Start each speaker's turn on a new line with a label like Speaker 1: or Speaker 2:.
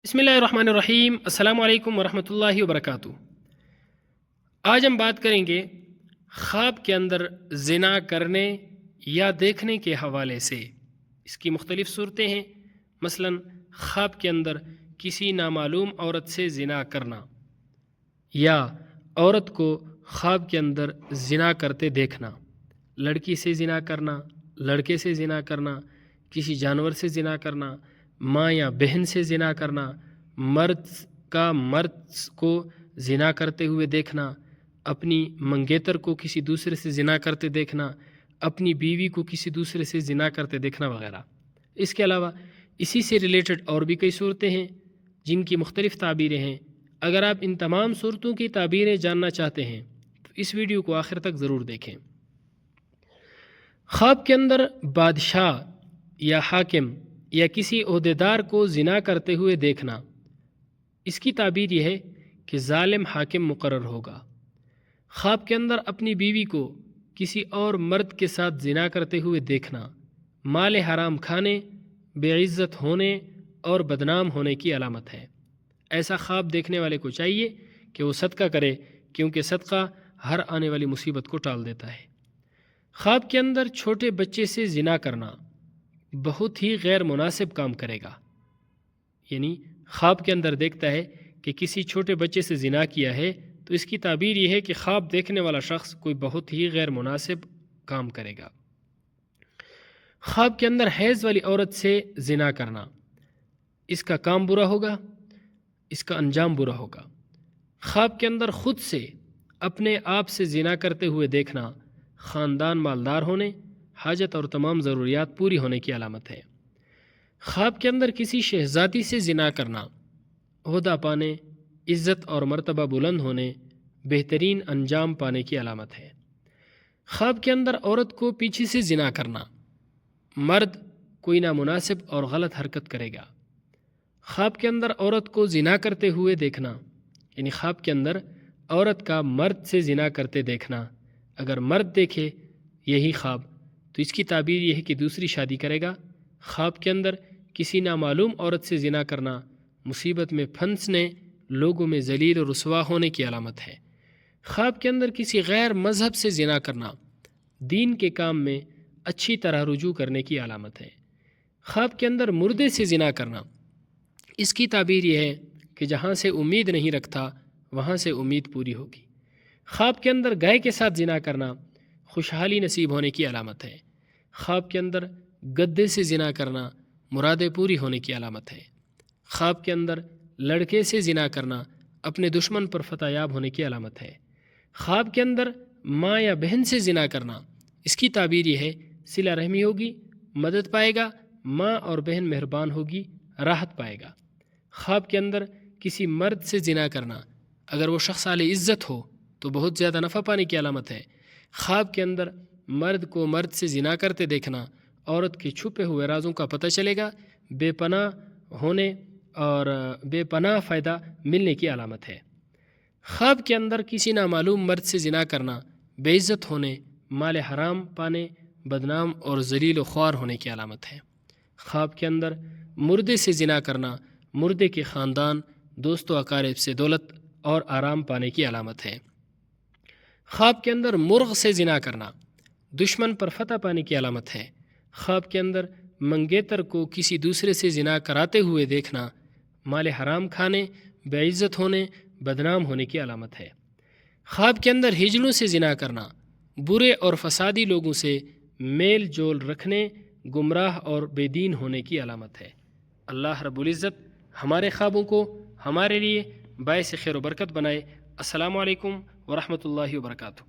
Speaker 1: بسم اللہ الرحمن الرحیم۔ السلام علیکم ورحمۃ اللہ وبرکاتہ۔ آج ہم بات کریں گے خواب کے اندر زنا کرنے یا دیکھنے کے حوالے سے۔ اس کی مختلف صورتیں ہیں، مثلا خواب کے اندر کسی نامعلوم عورت سے زنا کرنا، یا عورت کو خواب کے اندر زنا کرتے دیکھنا، لڑکی سے زنا کرنا، لڑکے سے زنا کرنا، کسی جانور سے زنا کرنا، ماں یا بہن سے زنا کرنا، مرد کو زنا کرتے ہوئے دیکھنا، اپنی منگیتر کو کسی دوسرے سے زنا کرتے دیکھنا، اپنی بیوی کو کسی دوسرے سے زنا کرتے دیکھنا وغیرہ۔ اس کے علاوہ اسی سے ریلیٹڈ اور بھی کئی صورتیں ہیں جن کی مختلف تعبیریں ہیں۔ اگر آپ ان تمام صورتوں کی تعبیریں جاننا چاہتے ہیں تو اس ویڈیو کو آخر تک ضرور دیکھیں۔ خواب کے اندر بادشاہ یا حاکم یا کسی عہدیدار کو زنا کرتے ہوئے دیکھنا، اس کی تعبیر یہ ہے کہ ظالم حاکم مقرر ہوگا۔ خواب کے اندر اپنی بیوی کو کسی اور مرد کے ساتھ زنا کرتے ہوئے دیکھنا مال حرام کھانے، بے عزت ہونے اور بدنام ہونے کی علامت ہے۔ ایسا خواب دیکھنے والے کو چاہیے کہ وہ صدقہ کرے، کیونکہ صدقہ ہر آنے والی مصیبت کو ٹال دیتا ہے۔ خواب کے اندر چھوٹے بچے سے زنا کرنا بہت ہی غیر مناسب کام کرے گا، یعنی خواب کے اندر دیکھتا ہے کہ کسی چھوٹے بچے سے زنا کیا ہے تو اس کی تعبیر یہ ہے کہ خواب دیکھنے والا شخص کوئی بہت ہی غیر مناسب کام کرے گا۔ خواب کے اندر حیض والی عورت سے زنا کرنا، اس کا کام برا ہوگا، اس کا انجام برا ہوگا۔ خواب کے اندر خود سے اپنے آپ سے زنا کرتے ہوئے دیکھنا خاندان مالدار ہونے، حاجت اور تمام ضروریات پوری ہونے کی علامت ہے۔ خواب کے اندر کسی شہزادی سے زنا کرنا عہدہ پانے، عزت اور مرتبہ بلند ہونے، بہترین انجام پانے کی علامت ہے۔ خواب کے اندر عورت کو پیچھے سے زنا کرنا، مرد کوئی نامناسب اور غلط حرکت کرے گا۔ خواب کے اندر عورت کو زنا کرتے ہوئے دیکھنا، یعنی خواب کے اندر عورت کا مرد سے زنا کرتے دیکھنا، اگر مرد دیکھے یہی خواب تو اس کی تعبیر یہ ہے کہ دوسری شادی کرے گا۔ خواب کے اندر کسی نامعلوم عورت سے زنا کرنا مصیبت میں پھنسنے، لوگوں میں ذلیل و رسوا ہونے کی علامت ہے۔ خواب کے اندر کسی غیر مذہب سے زنا کرنا دین کے کام میں اچھی طرح رجوع کرنے کی علامت ہے۔ خواب کے اندر مردے سے زنا کرنا، اس کی تعبیر یہ ہے کہ جہاں سے امید نہیں رکھتا وہاں سے امید پوری ہوگی۔ خواب کے اندر گائے کے ساتھ زنا کرنا خوشحالی نصیب ہونے کی علامت ہے۔ خواب کے اندر گدے سے زنا کرنا مرادیں پوری ہونے کی علامت ہے۔ خواب کے اندر لڑکے سے زنا کرنا اپنے دشمن پر فتح یاب ہونے کی علامت ہے۔ خواب کے اندر ماں یا بہن سے زنا کرنا، اس کی تعبیر یہ ہے صلہ رحمی ہوگی، مدد پائے گا، ماں اور بہن مہربان ہوگی، راحت پائے گا۔ خواب کے اندر کسی مرد سے زنا کرنا، اگر وہ شخص اعلی عزت ہو تو بہت زیادہ نفع پانے کی علامت ہے۔ خواب کے اندر مرد کو مرد سے زنا کرتے دیکھنا عورت کے چھپے ہوئے رازوں کا پتہ چلے گا، بے پناہ ہونے اور بے پناہ فائدہ ملنے کی علامت ہے۔ خواب کے اندر کسی نامعلوم مرد سے زنا کرنا بے عزت ہونے، مال حرام پانے، بدنام اور ذلیل و خوار ہونے کی علامت ہے۔ خواب کے اندر مردے سے زنا کرنا مردے کے خاندان، دوست و اقارب سے دولت اور آرام پانے کی علامت ہے۔ خواب کے اندر مرغ سے زنا کرنا دشمن پر فتح پانے کی علامت ہے۔ خواب کے اندر منگیتر کو کسی دوسرے سے زنا کراتے ہوئے دیکھنا مال حرام کھانے، بے عزت ہونے، بدنام ہونے کی علامت ہے۔ خواب کے اندر ہجڑوں سے زنا کرنا برے اور فسادی لوگوں سے میل جول رکھنے، گمراہ اور بے دین ہونے کی علامت ہے۔ اللہ رب العزت ہمارے خوابوں کو ہمارے لیے باعث خیر و برکت بنائے۔ السلام علیکم ورحمۃ اللہ وبرکاتہ۔